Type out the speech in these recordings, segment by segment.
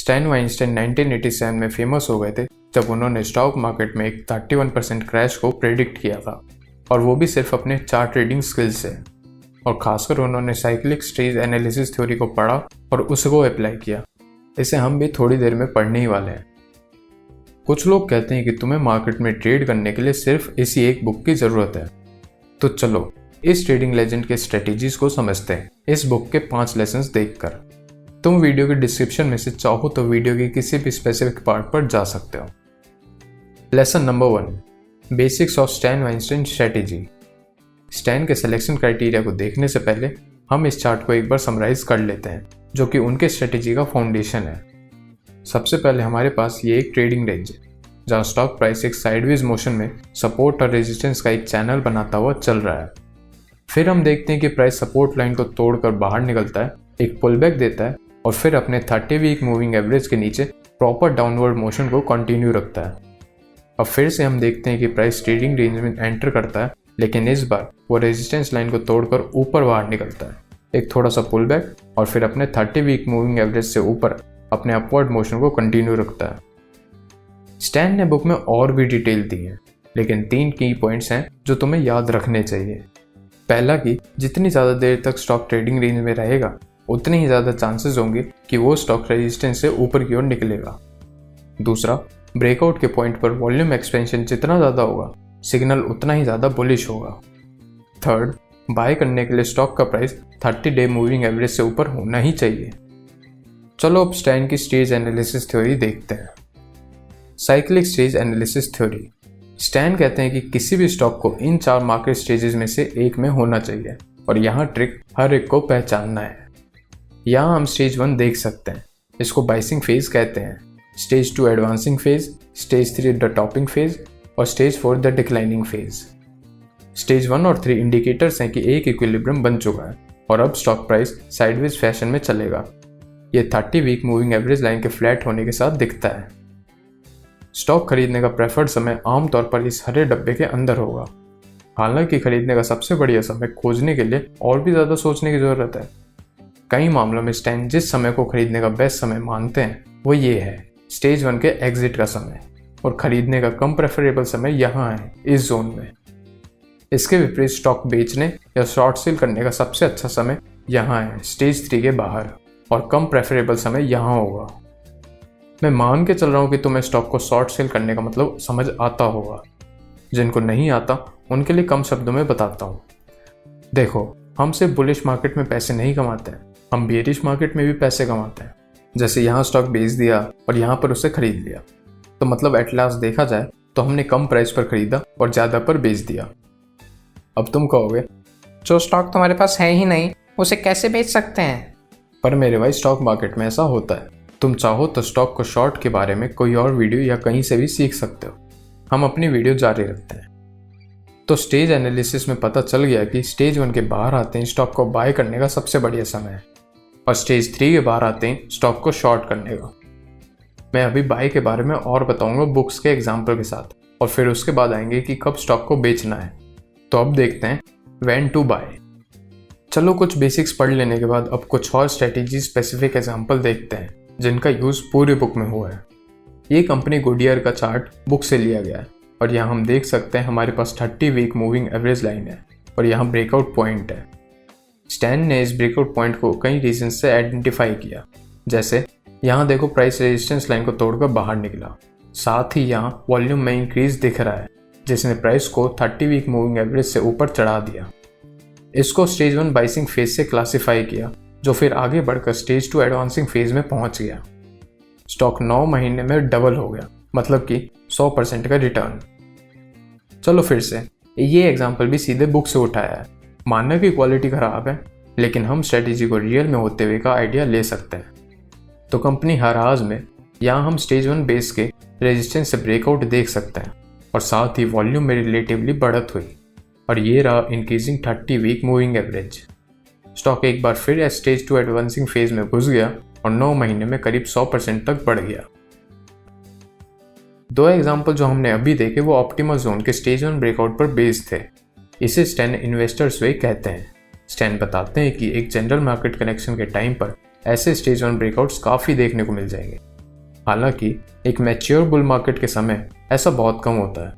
Stand Weinstein 1987 में famous हो गए थे जब उन्होंने स्टॉक मार्केट में एक 31% क्रैश को प्रेडिक्ट किया था, और वो भी सिर्फ अपने चार्ट ट्रेडिंग स्किल्स से। और खासकर उन्होंने साइक्लिक स्टेज एनालिसिस थ्योरी को पढ़ा और उसको अप्लाई किया। इसे हम भी थोड़ी देर में पढ़ने ही वाले हैं। कुछ लोग कहते हैं कि तुम्हें मार्केट में ट्रेड करने के लिए सिर्फ इसी एक बुक की ज़रूरत है। तो चलो इस ट्रेडिंग लेजेंड के स्ट्रेटेजीज को समझते हैं इस बुक के 5 लेसन्स देखकर। तुम वीडियो के डिस्क्रिप्शन में से चाहो तो वीडियो के किसी भी स्पेसिफिक पार्ट पर जा सकते हो। Lesson number 1, basics of stand Weinstein strategy. Stand के सिलेक्शन क्राइटेरिया को देखने से पहले हम इस चार्ट को एक बार समराइज कर लेते हैं, जो कि उनके स्ट्रेटेजी का फाउंडेशन है। सबसे पहले हमारे पास ये एक ट्रेडिंग रेंज है, जहाँ स्टॉक प्राइस एक साइडवेज मोशन में सपोर्ट और रेजिस्टेंस का एक चैनल बनाता हुआ चल रहा है। फिर हम देखते हैं कि प्राइस सपोर्ट लाइन को तोड़कर बाहर निकलता है, एक पुलबैक देता है और फिर अपने 30 वीक मूविंग एवरेज के नीचे प्रॉपर डाउनवर्ड मोशन को कंटिन्यू रखता है। अब फिर से हम देखते हैं कि प्राइस ट्रेडिंग रेंज में एंटर करता है, लेकिन इस बार वो रेजिस्टेंस लाइन को तोड़कर ऊपर बाहर निकलता है, एक थोड़ा सा पुल बैक, और फिर अपने 30 वीक मूविंग एवरेज से ऊपर अपने अपवर्ड मोशन को कंटिन्यू रखता है। स्टैन ने बुक में और भी डिटेल दी है, लेकिन 3 की पॉइंट्स हैं जो तुम्हें याद रखने चाहिए। पहला कि जितनी ज़्यादा देर तक स्टॉक ट्रेडिंग रेंज में रहेगा उतने ही ज़्यादा चांसेस होंगे कि वो स्टॉक रेजिस्टेंस से ऊपर की ओर निकलेगा। दूसरा, ब्रेकआउट के पॉइंट पर वॉल्यूम एक्सपेंशन जितना ज़्यादा होगा सिग्नल उतना ही ज़्यादा बुलिश होगा। थर्ड, बाय करने के लिए स्टॉक का प्राइस 30 डे मूविंग एवरेज से ऊपर होना ही चाहिए। चलो अब स्टैन की स्टेज एनालिसिस थ्योरी देखते हैं। Cyclic stage analysis theory. Stand कहते हैं कि किसी भी स्टॉक को इन 4 मार्केट स्टेजेस में से एक में होना चाहिए, और यहाँ ट्रिक हर एक को पहचानना है। यहाँ हम स्टेज 1 देख सकते हैं, इसको बाइसिंग फेज कहते हैं। Stage 2 advancing phase, stage 3 the topping phase और stage 4 the declining phase. Stage 1 और 3 इंडिकेटर्स हैं कि एक इक्विलिब्रियम बन चुका है और अब स्टॉक प्राइस साइडवेज फैशन में चलेगा। ये 30 वीक मूविंग एवरेज लाइन के फ्लैट होने के साथ दिखता है। स्टॉक खरीदने का प्रेफर्ड समय आमतौर पर इस हरे डब्बे के अंदर होगा। हालांकि खरीदने का सबसे बढ़िया समय खोजने के लिए और भी ज़्यादा सोचने की ज़रूरत है। कई मामलों में स्टैन जिस समय को खरीदने का बेस्ट समय मानते हैं वो ये है स्टेज 1 के एग्जिट का समय, और खरीदने का कम प्रेफरेबल समय यहाँ है इस जोन में। इसके विपरीत स्टॉक बेचने या शॉर्ट सेल करने का सबसे अच्छा समय यहाँ है स्टेज 3 के बाहर, और कम प्रेफरेबल समय यहाँ होगा। मैं मान के चल रहा हूँ कि तुम्हें स्टॉक को शॉर्ट सेल करने का मतलब समझ आता होगा। जिनको नहीं आता उनके लिए कम शब्दों में बताता हूँ। देखो, हम सिर्फ बुलिश मार्केट में पैसे नहीं कमाते हैं, हम बेयरिश मार्केट में भी पैसे कमाते हैं। जैसे यहाँ स्टॉक बेच दिया और यहाँ पर उसे खरीद लिया, तो मतलब एट लास्ट देखा जाए तो हमने कम प्राइस पर खरीदा और ज़्यादा पर बेच दिया। अब तुम कहोगे, जो स्टॉक तुम्हारे पास है ही नहीं उसे कैसे बेच सकते हैं? पर मेरे भाई स्टॉक मार्केट में ऐसा होता है। तुम चाहो तो स्टॉक को शॉर्ट के बारे में कोई और वीडियो या कहीं से भी सीख सकते हो। हम अपनी वीडियो जारी रखते हैं। तो स्टेज एनालिसिस में पता चल गया कि स्टेज 1 के बाहर आते हैं स्टॉक को बाय करने का सबसे बढ़िया समय है, और स्टेज 3 के बाहर आते हैं स्टॉक को शॉर्ट करने का। मैं अभी बाय के बारे में और बताऊंगा बुक्स के एग्जाम्पल के साथ, और फिर उसके बाद आएंगे कि कब स्टॉक को बेचना है। तो अब देखते हैं व्हेन टू बाय। चलो कुछ बेसिक्स पढ़ लेने के बाद अब कुछ और स्ट्रेटेजी स्पेसिफिक एग्जाम्पल देखते हैं जिनका यूज़ पूरी बुक में हुआ है। ये कंपनी गुडियर का चार्ट बुक से लिया गया है, और यहाँ हम देख सकते हैं हमारे पास 30 वीक मूविंग एवरेज लाइन है और यहाँ ब्रेकआउट पॉइंट है। स्टैन ने इस ब्रेकआउट पॉइंट को कई रीजन से आइडेंटिफाई किया, जैसे यहाँ देखो प्राइस रेजिस्टेंस लाइन को तोड़कर बाहर निकला, साथ ही यहाँ वॉल्यूम में इंक्रीज दिख रहा है जिसने प्राइस को 30 वीक मूविंग एवरेज से ऊपर चढ़ा दिया। इसको स्टेज 1 बाइसिंग फेज से क्लासिफाई किया, जो फिर आगे बढ़कर स्टेज 2 एडवांसिंग फेज में पहुंच गया। स्टॉक 9 महीने में डबल हो गया, मतलब कि 100% का रिटर्न। चलो फिर से, ये एग्जाम्पल भी सीधे बुक से उठाया है। मानना की क्वालिटी खराब है, लेकिन हम स्ट्रेटेजी को रियल में होते हुए का आइडिया ले सकते हैं। तो कंपनी हराज में यहाँ हम स्टेज 1 बेस के रेजिस्टेंस से ब्रेकआउट देख सकते हैं, और साथ ही वॉल्यूम में रिलेटिवली बढ़त हुई, और ये रहा increasing 30 week moving average. Stock एक बार फिर स्टेज 2 एडवांसिंग फेज में घुस गया और 9 महीने में करीब 100% तक बढ़ गया। 2 एग्जाम्पल जो हमने अभी देखे वो ऑप्टिमल जोन के स्टेज 1 ब्रेकआउट पर बेस्ड थे। इसे स्टैन इन्वेस्टर्स वे कहते हैं। स्टैन बताते हैं कि एक जनरल मार्केट कनेक्शन के टाइम पर ऐसे स्टेज 1 ब्रेकआउट्स काफ़ी देखने को मिल जाएंगे, हालांकि एक मैच्योर बुल मार्केट के समय ऐसा बहुत कम होता है,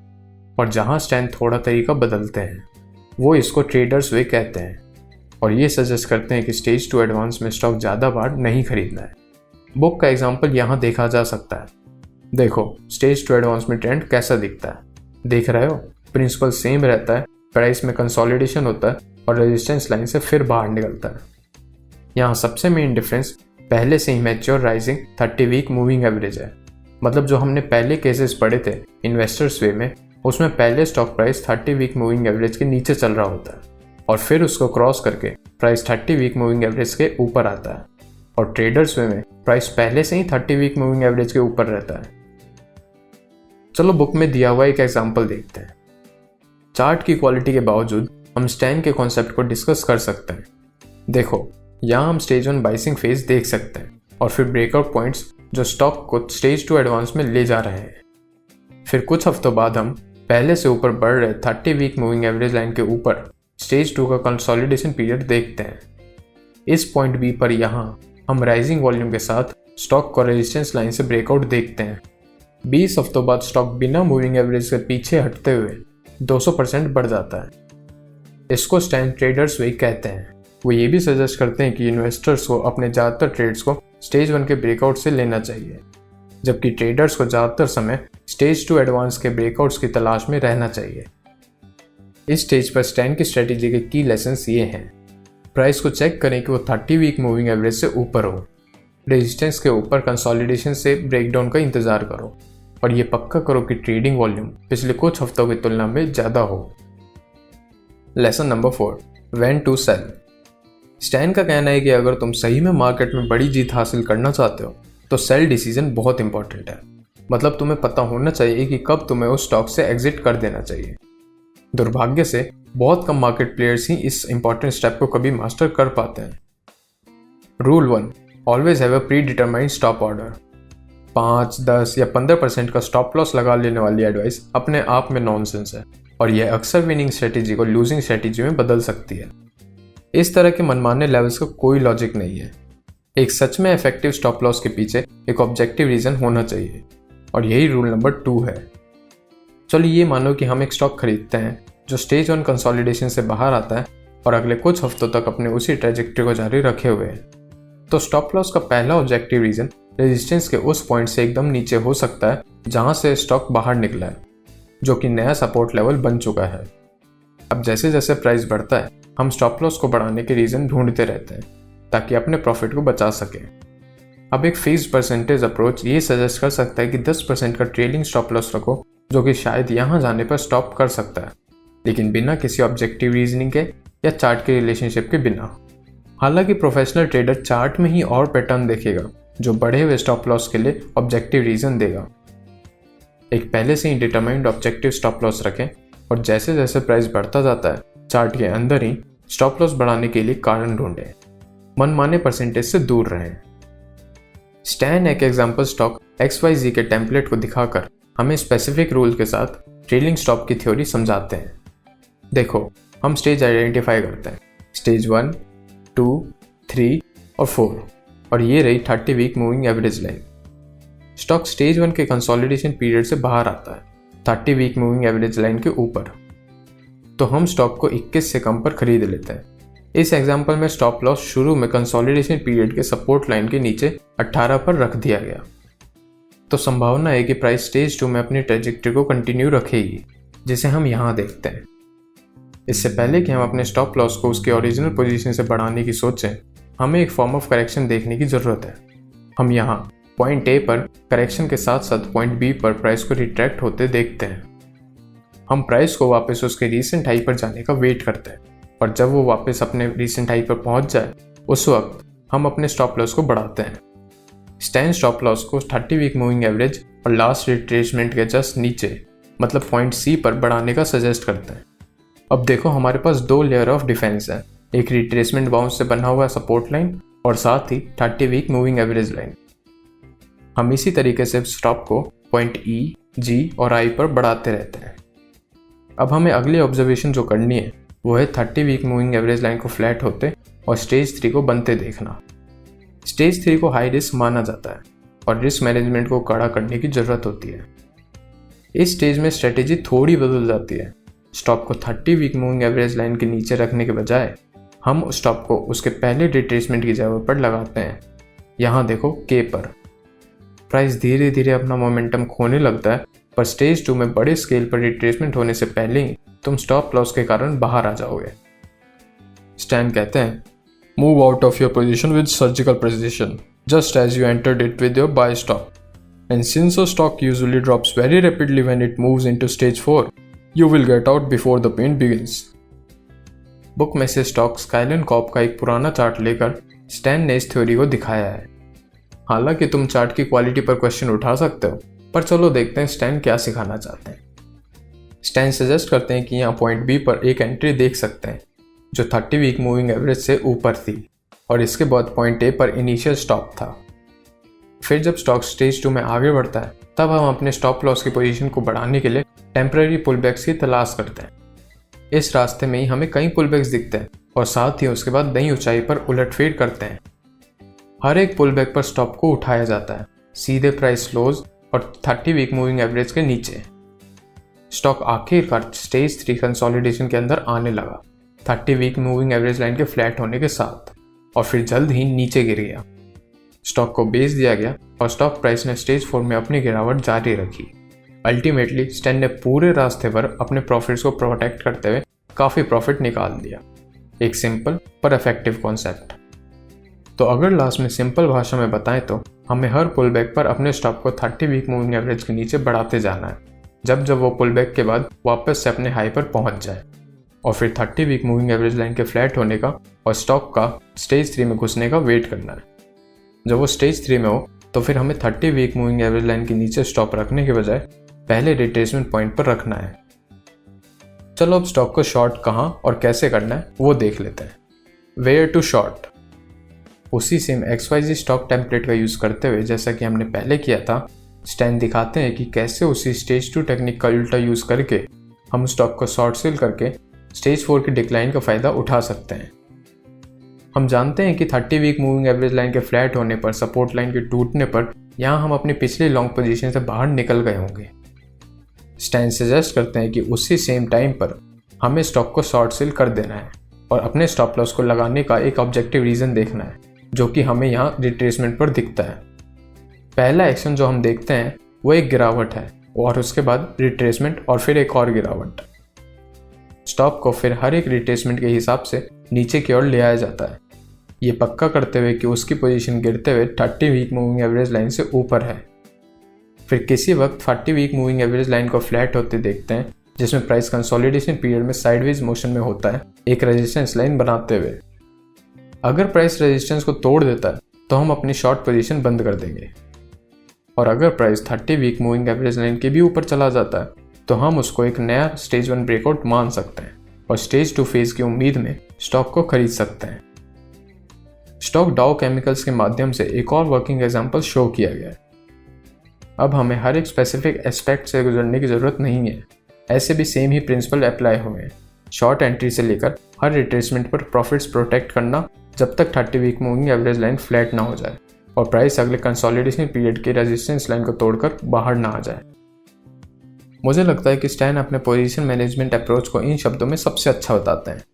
और जहां स्टैन थोड़ा तरीका बदलते हैं वो इसको ट्रेडर्स वे कहते हैं, और ये सजेस्ट करते हैं कि स्टेज 2 एडवांस में स्टॉक ज़्यादा बार नहीं खरीदना है। बुक का एग्जाम्पल यहाँ देखा जा सकता है। देखो स्टेज 2 एडवांस में ट्रेंड कैसा दिखता है, देख रहे हो? प्रिंसिपल सेम रहता है, प्राइस में कंसोलिडेशन होता है और रेजिस्टेंस लाइन से फिर बाहर निकलता है। यहाँ सबसे मेन डिफरेंस पहले से ही mature rising 30 week moving average है। मतलब जो हमने पहले केसेस पढ़े थे इन्वेस्टर्स वे में, उसमें पहले stock price 30 week moving average के नीचे चल रहा होता है और फिर उसको क्रॉस करके प्राइस 30 वीक मूविंग एवरेज के ऊपर आता है, और ट्रेडर्स वे में प्राइस पहले से ही 30 वीक मूविंग एवरेज के ऊपर रहता है। चलो बुक में दिया हुआ एक एग्जांपल देखते हैं। चार्ट की क्वालिटी के बावजूद हम स्टैन के कॉन्सेप्ट को डिस्कस कर सकते हैं। देखो यहाँ हम स्टेज 1 बाइसिंग फेज देख सकते हैं और फिर ब्रेकआउट पॉइंट्स जो स्टॉक को स्टेज 2 एडवांस में ले जा रहे हैं। फिर कुछ हफ्तों बाद हम पहले से ऊपर बढ़ रहे 30 वीक मूविंग एवरेज लाइन के ऊपर स्टेज 2 का कंसोलिडेशन पीरियड देखते हैं। इस पॉइंट बी पर यहाँ हम राइजिंग वॉल्यूम के साथ स्टॉक को रेजिस्टेंस लाइन से ब्रेकआउट देखते हैं। 20 हफ्तों बाद स्टॉक बिना मूविंग एवरेज से पीछे हटते हुए 200% बढ़ जाता है। इसको स्टैंड ट्रेडर्स वे कहते हैं। वो ये भी सजेस्ट करते हैं कि इन्वेस्टर्स को अपने ज़्यादातर ट्रेड्स को स्टेज 1 के ब्रेकआउट से लेना चाहिए, जबकि ट्रेडर्स को ज़्यादातर समय स्टेज 2 एडवांस के ब्रेकआउट्स की तलाश में रहना चाहिए। इस स्टेज पर स्टैंड की स्ट्रेटेजी के की लेसन्स ये हैं। प्राइस को चेक करें कि वो 30 वीक मूविंग एवरेज से ऊपर हो, रेजिस्टेंस के ऊपर कंसोलिडेशन से ब्रेकडाउन का इंतज़ार करो, और ये पक्का करो कि ट्रेडिंग वॉल्यूम पिछले कुछ हफ्तों की तुलना में ज़्यादा हो। Lesson number 4, when to sell. Stan का कहना है कि अगर तुम सही में मार्केट में बड़ी जीत हासिल करना चाहते हो तो सेल डिसीजन बहुत इंपॉर्टेंट है। मतलब तुम्हें पता होना चाहिए कि कब तुम्हें उस स्टॉक से एग्जिट कर देना चाहिए। दुर्भाग्य से बहुत कम मार्केट प्लेयर्स ही इस इंपॉर्टेंट स्टेप को कभी मास्टर कर पाते हैं। Rule 1, always have a pre determined stop order. 5, 10 या 15% का स्टॉप लॉस लगा लेने वाली एडवाइस अपने आप में नॉनसेंस है, और यह अक्सर विनिंग स्ट्रेटेजी को लूजिंग स्ट्रेटेजी में बदल सकती है। इस तरह के मनमाने लेवल्स का कोई लॉजिक नहीं है। एक सच में इफेक्टिव स्टॉप लॉस के पीछे एक ऑब्जेक्टिव रीजन होना चाहिए, और यही रूल नंबर 2 है। चलो ये मानो कि हम एक स्टॉक खरीदते हैं जो स्टेज 1 कंसोलिडेशन से बाहर आता है और अगले कुछ हफ्तों तक अपने उसी ट्रेजेक्टरी को जारी रखे हुए है। तो स्टॉप लॉस का पहला ऑब्जेक्टिव रीजन रेजिस्टेंस के उस पॉइंट से एकदम नीचे हो सकता है जहां से स्टॉक बाहर निकला है, जो कि नया सपोर्ट लेवल बन चुका है। अब जैसे जैसे प्राइस बढ़ता है हम स्टॉप लॉस को बढ़ाने के रीजन ढूंढते रहते हैं ताकि अपने प्रॉफिट को बचा सकें। अब एक फिक्स्ड परसेंटेज अप्रोच ये सजेस्ट कर सकता है कि 10% का ट्रेलिंग स्टॉप लॉस रखो, जो कि शायद यहाँ जाने पर स्टॉप कर सकता है, लेकिन बिना किसी ऑब्जेक्टिव रीजनिंग के या चार्ट के रिलेशनशिप के बिना। हालांकि प्रोफेशनल ट्रेडर चार्ट में ही और पैटर्न देखेगा जो बढ़े हुए स्टॉप लॉस के लिए ऑब्जेक्टिव रीजन देगा। एक पहले से ही डिटरमाइंड ऑब्जेक्टिव स्टॉप लॉस रखें और जैसे जैसे प्राइस बढ़ता जाता है चार्ट के अंदर ही स्टॉप लॉस बढ़ाने के लिए कारण ढूंढें। मनमाने परसेंटेज से दूर रहें। स्टैन एक एग्जाम्पल स्टॉक XYZ के टेम्पलेट को दिखाकर हमें स्पेसिफिक रूल के साथ ट्रेलिंग स्टॉप की थ्योरी समझाते हैं। देखो हम स्टेज आइडेंटिफाई करते हैं, स्टेज 1, 2, 3 और 4, और ये रही 30 week moving average line. Stock stage 1 के कंसोलिडेशन पीरियड से बाहर आता है 30 वीक मूविंग एवरेज लाइन के ऊपर, तो हम स्टॉक को 21 से कम पर खरीद लेते हैं। इस एग्जाम्पल में स्टॉप लॉस शुरू में कंसोलिडेशन पीरियड के सपोर्ट लाइन के नीचे 18 पर रख दिया गया। तो संभावना है कि प्राइस स्टेज 2 में अपनी ट्रेजेक्टरी को कंटिन्यू रखेगी, जिसे हम यहाँ देखते हैं। इससे पहले कि हम अपने स्टॉप लॉस को उसके ओरिजिनल पोजीशन से बढ़ाने की सोचें, हमें एक फॉर्म ऑफ करेक्शन देखने की ज़रूरत है। हम यहाँ पॉइंट ए पर करेक्शन के साथ साथ पॉइंट बी पर प्राइस को रिट्रैक्ट होते देखते हैं। हम प्राइस को वापस उसके रीसेंट हाई पर जाने का वेट करते हैं, और जब वो वापस अपने रीसेंट हाई पर पहुंच जाए उस वक्त हम अपने स्टॉप लॉस को बढ़ाते हैं। स्टैन स्टॉप लॉस को 30 वीक मूविंग एवरेज और लास्ट रिट्रेसमेंट के जस्ट नीचे मतलब पॉइंट सी पर बढ़ाने का सजेस्ट करते हैं। अब देखो हमारे पास 2 लेयर ऑफ डिफेंस है, एक रिट्रेसमेंट बाउंस से बना हुआ सपोर्ट लाइन और साथ ही 30 वीक मूविंग एवरेज लाइन। हम इसी तरीके से स्टॉप को पॉइंट ई, जी और आई पर बढ़ाते रहते हैं। अब हमें अगली ऑब्जर्वेशन जो करनी है वो है 30 वीक मूविंग एवरेज लाइन को फ्लैट होते और स्टेज 3 को बनते देखना। स्टेज 3 को हाई रिस्क माना जाता है, और रिस्क मैनेजमेंट को कड़ा करने की ज़रूरत होती है। इस स्टेज में स्ट्रेटेजी थोड़ी बदल जाती है। स्टॉप को 30 वीक मूविंग एवरेज लाइन के नीचे रखने के बजाय हम स्टॉप को उसके पहले रिट्रेसमेंट की जगह पर लगाते हैं। यहाँ देखो के पर प्राइस धीरे धीरे अपना मोमेंटम खोने लगता है, पर स्टेज 2 में बड़े स्केल पर रिट्रेसमेंट होने से पहले ही तुम स्टॉप लॉस के कारण बाहर आ जाओगे। स्टैन कहते हैं, move out of your position with surgical precision just as you entered it with your buy stop, and since a stock usually drops very rapidly when it moves into stage 4, you will get out before the pain begins. Book में से stock skyline Corp का एक पुराना chart लेकर stand ने इस theory को दिखाया है। हालांकि तुम चार्ट की क्वालिटी पर क्वेश्चन उठा सकते हो, पर चलो देखते हैं स्टैन क्या सिखाना चाहते हैं। स्टैन सजेस्ट करते हैं कि यहाँ पॉइंट बी पर एक एंट्री देख सकते हैं जो 30 वीक मूविंग एवरेज से ऊपर थी, और इसके बाद पॉइंट ए पर इनिशियल स्टॉप था। फिर जब स्टॉक स्टेज 2 में आगे बढ़ता है, तब हम अपने स्टॉप लॉस की पोजीशन को बढ़ाने के लिए टेम्पररी पुलबैक्स की तलाश करते हैं। इस रास्ते में ही हमें कई पुलबैक्स दिखते हैं और साथ ही उसके बाद नई ऊंचाई पर उलटफेर करते हैं। हर एक पुलबैक पर स्टॉप को उठाया जाता है, सीधे प्राइस लोज और 30 वीक मूविंग एवरेज के नीचे। स्टॉक आखिरकार स्टेज 3 कंसोलिडेशन के अंदर आने लगा, 30 वीक मूविंग एवरेज लाइन के फ्लैट होने के साथ, और फिर जल्द ही नीचे गिर गया। स्टॉक को बेच दिया गया और स्टॉक प्राइस ने स्टेज 4 में अपनी गिरावट जारी रखी। अल्टीमेटली स्टैन ने पूरे रास्ते पर अपने प्रॉफिट्स को प्रोटेक्ट करते हुए काफ़ी प्रॉफिट निकाल दिया। एक सिंपल पर इफेक्टिव कॉन्सेप्ट। तो अगर लास्ट में सिंपल भाषा में बताएं तो हमें हर पुलबैक पर अपने स्टॉप को 30 वीक मूविंग एवरेज के नीचे बढ़ाते जाना है, जब वो पुलबैक के बाद वापस से अपने हाई पर पहुंच जाए, और फिर 30 वीक मूविंग एवरेज लाइन के फ्लैट होने का और स्टॉक का स्टेज 3 में घुसने का वेट करना है। जब वो स्टेज 3 में हो तो फिर हमें 30 वीक मूविंग एवरेज लाइन के नीचे स्टॉप रखने के बजाय पहले रिट्रेसमेंट पॉइंट पर रखना है। चलो अब स्टॉक को शॉर्ट कहाँ और कैसे करना है वो देख लेते हैं। Where to short. उसी सेम XYZ स्टॉक टेम्पलेट का यूज़ करते हुए जैसा कि हमने पहले किया था, स्टैन दिखाते हैं कि कैसे उसी स्टेज 2 टेक्निक का उल्टा यूज़ करके हम स्टॉक को शॉर्ट सेल करके स्टेज 4 की डिक्लाइन का फ़ायदा उठा सकते हैं। हम जानते हैं कि 30 वीक मूविंग एवरेज लाइन के फ्लैट होने पर, सपोर्ट लाइन के टूटने पर यहाँ हम अपनी पिछली लॉन्ग पोजीशन से बाहर निकल गए होंगे। स्टैन सजेस्ट करते हैं कि उसी सेम टाइम पर हमें स्टॉक को शॉर्ट सेल कर देना है और अपने स्टॉप लॉस को लगाने का एक ऑब्जेक्टिव रीज़न देखना है, जो कि हमें यहाँ रिट्रेसमेंट पर दिखता है। पहला एक्शन जो हम देखते हैं वो एक गिरावट है, और उसके बाद रिट्रेसमेंट और फिर एक और गिरावट। स्टॉप को फिर हर एक रिट्रेसमेंट के हिसाब से नीचे की ओर ले आया जाता है, ये पक्का करते हुए कि उसकी पोजीशन गिरते हुए 30 वीक मूविंग एवरेज लाइन से ऊपर है। फिर किसी वक्त 40 वीक मूविंग एवरेज लाइन को फ्लैट होते देखते हैं, जिसमें प्राइस कंसोलिडेशन पीरियड में साइडवेज मोशन में होता है, एक रेजिस्टेंस लाइन बनाते हुए। अगर प्राइस रेजिस्टेंस को तोड़ देता है तो हम अपनी शॉर्ट पोजीशन बंद कर देंगे, और अगर price 30 week moving average line के भी ऊपर चला जाता है तो हम उसको एक नया स्टेज 1 ब्रेकआउट मान सकते हैं और स्टेज 2 फेज की उम्मीद में स्टॉक को खरीद सकते हैं। स्टॉक डाउ केमिकल्स के माध्यम से एक और वर्किंग एग्जांपल शो किया गया है। अब हमें हर एक स्पेसिफिक एस्पेक्ट से गुजरने की ज़रूरत नहीं है, ऐसे भी सेम ही प्रिंसिपल अप्लाई हुए हैं। शॉर्ट एंट्री से लेकर हर रिट्रेसमेंट पर प्रॉफिट्स प्रोटेक्ट करना जब तक 30 week moving average line flat ना हो जाए और प्राइस अगले कंसोलिडेशन पीरियड के रेजिस्टेंस लाइन को तोड़कर बाहर ना आ जाए। मुझे लगता है कि स्टैन अपने पोजीशन मैनेजमेंट अप्रोच को इन शब्दों में सबसे अच्छा बताते हैं।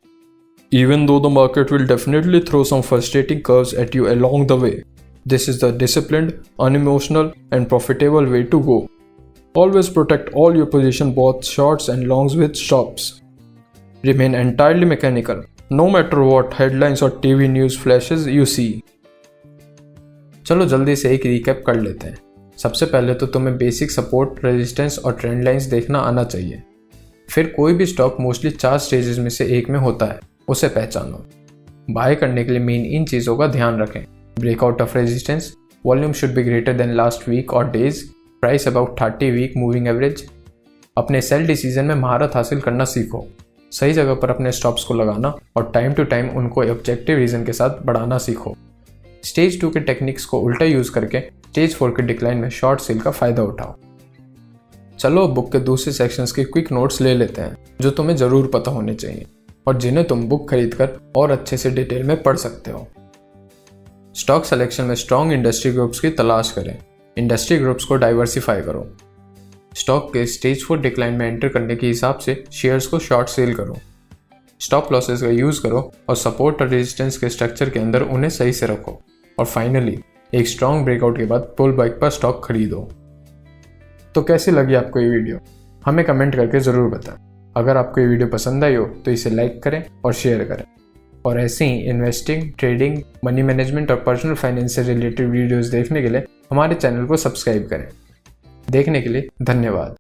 Even though the market will definitely throw some frustrating curves at you along the way, this is the disciplined, unemotional, and profitable way to go. Always protect all your position, both shorts and longs, with stops. Remain entirely mechanical, no matter what headlines or TV news flashes you see. चलो जल्दी से एक recap कर लेते हैं। सबसे पहले तो तुम्हें बेसिक सपोर्ट, रेजिस्टेंस और ट्रेंड लाइंस देखना आना चाहिए। फिर कोई भी स्टॉक मोस्टली 4 स्टेजेस में से एक में होता है, उसे पहचानो। बाय करने के लिए मेन इन चीज़ों का ध्यान रखें। Breakout of resistance, volume should be greater than last week और days, price about 30 week moving average. अपने सेल डिसीजन में महारत हासिल करना सीखो, सही जगह पर अपने स्टॉप्स को लगाना और टाइम टू टाइम उनको ऑब्जेक्टिव रीजन के साथ बढ़ाना सीखो। स्टेज 2 के टेक्निक्स को उल्टा यूज़ करके स्टेज 4 के डिक्लाइन में शॉर्ट सेल का फ़ायदा उठाओ। चलो बुक के दूसरे सेक्शंस के क्विक नोट्स ले लेते हैं जो तुम्हें ज़रूर पता होने चाहिए और जिन्हें तुम बुक खरीदकर और अच्छे से डिटेल में पढ़ सकते हो। स्टॉक सिलेक्शन में स्ट्रॉन्ग इंडस्ट्री ग्रुप्स की तलाश करें, इंडस्ट्री ग्रुप्स को डाइवर्सिफाई करो। स्टॉक के स्टेज 4 डिक्लाइन में एंटर करने के हिसाब से शेयर्स को शॉर्ट सेल करो। स्टॉप लॉसेस का यूज़ करो और सपोर्ट और रेजिस्टेंस के स्ट्रक्चर के अंदर उन्हें सही से रखो। और फाइनली एक स्ट्रॉन्ग ब्रेकआउट के बाद पुल बैक पर स्टॉक खरीदो। तो कैसी लगी आपको ये वीडियो, हमें कमेंट करके ज़रूर बताएं। अगर आपको ये वीडियो पसंद आई हो तो इसे लाइक करें और शेयर करें। और ऐसे ही इन्वेस्टिंग, ट्रेडिंग, मनी मैनेजमेंट और पर्सनल फाइनेंस से रिलेटेड वीडियोस देखने के लिए हमारे चैनल को सब्सक्राइब करें। देखने के लिए धन्यवाद।